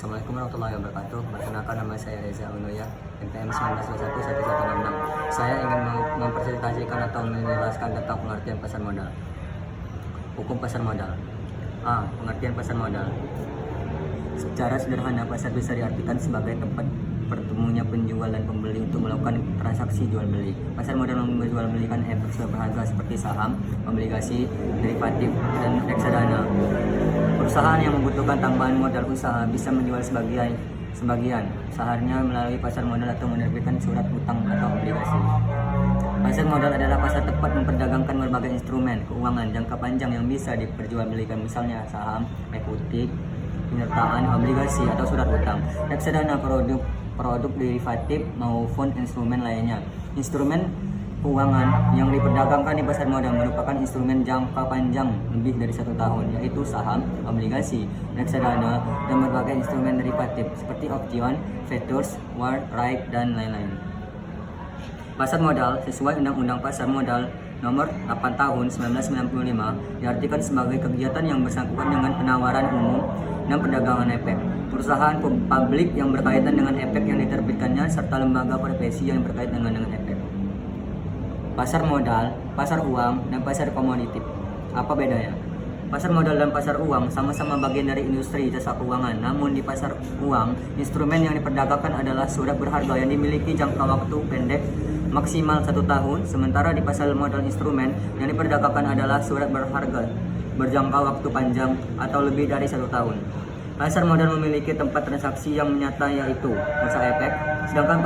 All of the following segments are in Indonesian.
Assalamualaikum warahmatullahi wabarakatuh. Perkenalkan, nama saya Reza Unoya, NPM 19211166. Saya ingin mempresentasikan atau menjelaskan tentang pengertian pasar modal. Hukum pasar modal. A. Pengertian pasar modal. Secara sederhana, pasar bisa diartikan sebagai tempat bertemunya penjual dan pembeli untuk melakukan transaksi jual beli. Pasar modal menjual belikan efek berharga seperti saham, obligasi, derivatif, dan reksadana. Perusahaan yang membutuhkan tambahan modal usaha bisa menjual sebagian sahamnya melalui pasar modal atau menerbitkan surat utang atau obligasi. Pasar modal adalah pasar tempat memperdagangkan berbagai instrumen keuangan jangka panjang yang bisa diperjualbelikan, misalnya saham, ekuiti, penyertaan, obligasi, atau surat utang. Reksadana produk derivatif maupun instrumen lainnya. Instrumen keuangan yang diperdagangkan di pasar modal merupakan instrumen jangka panjang lebih dari 1 tahun, yaitu saham, obligasi, reksadana, dan berbagai instrumen derivatif seperti option, futures, warrant, right, dan lain-lain. Pasar modal sesuai Undang-Undang Pasar Modal Nomor 8 Tahun 1995 diartikan sebagai kegiatan yang bersangkutan dengan penawaran umum dan perdagangan efek, perusahaan publik yang berkaitan dengan efek yang diterbitkannya, serta lembaga profesi yang berkaitan dengan efek. Pasar modal, pasar uang, dan pasar komoditif. Apa bedanya? Pasar modal dan pasar uang sama-sama bagian dari industri jasa keuangan. Namun di pasar uang, instrumen yang diperdagangkan adalah surat berharga yang dimiliki jangka waktu pendek maksimal 1 tahun, sementara di pasar modal instrumen yang diperdagangkan adalah surat berharga berjangka waktu panjang atau lebih dari 1 tahun. Pasar modal memiliki tempat transaksi yang nyata, yaitu bursa efek, sedangkan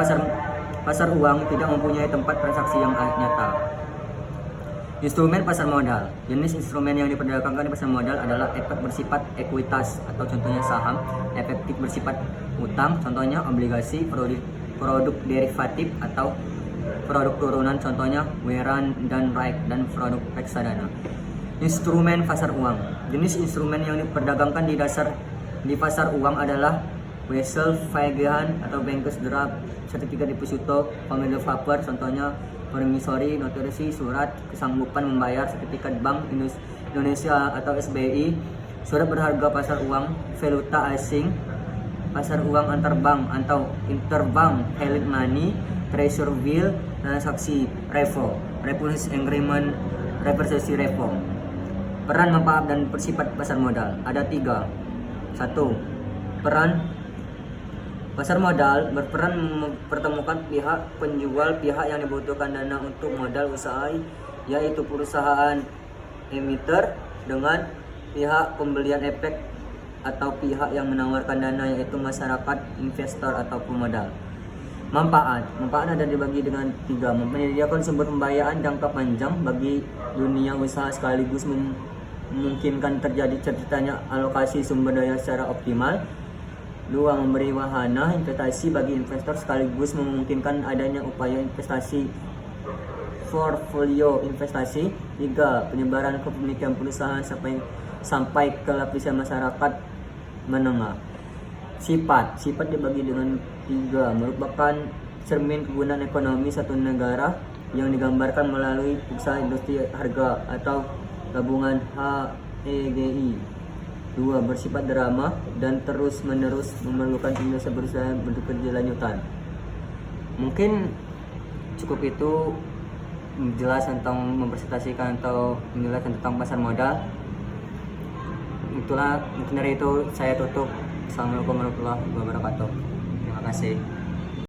pasar uang tidak mempunyai tempat transaksi yang nyata. Instrumen pasar modal. Jenis instrumen yang diperdagangkan di pasar modal adalah efek bersifat ekuitas atau contohnya saham, efektif bersifat utang, contohnya obligasi, produk derivatif atau produk turunan, contohnya warrant dan right, dan produk reksadana. Instrumen pasar uang. Jenis instrumen yang diperdagangkan di pasar uang adalah wesel, vaegahan atau bankers draft, sertifikat deposito, pemilih paper, contohnya promissory notusi, surat kesanggupan membayar, sertifikat Bank Indonesia atau SBI, surat berharga pasar uang, valuta asing, pasar uang antarbank atau interbank, held money, treasury bill, transaksi repo, repurchase agreement, reversi repo. Peran, manfaat, dan bersifat pasar modal ada 3. 1. Peran. Pasar modal berperan mempertemukan pihak penjual, pihak yang dibutuhkan dana untuk modal usaha, yaitu perusahaan emiter, dengan pihak pembelian efek atau pihak yang menawarkan dana, yaitu masyarakat, investor, atau pemodal. Manfaat ada dibagi dengan 3. Menyediakan sumber pembiayaan jangka panjang bagi dunia usaha sekaligus memungkinkan terjadi ceritanya alokasi sumber daya secara optimal. 2. Memberi wahana investasi bagi investor sekaligus memungkinkan adanya upaya investasi portfolio investasi. 3. Penyebaran kepemilikan perusahaan sampai ke lapisan masyarakat menengah. Sifat dibagi dengan 3. Merupakan cermin kegunaan ekonomi satu negara yang digambarkan melalui usaha industri harga atau gabungan HEGI. 2. Bersifat drama dan terus-menerus memerlukan Indonesia berusaha berkelanjutan. Mungkin cukup itu menjelaskan tentang mempresentasikan atau menjelaskan tentang pasar modal. Itulah, mungkin dari itu saya tutup. Assalamualaikum warahmatullahi wabarakatuh. Terima kasih.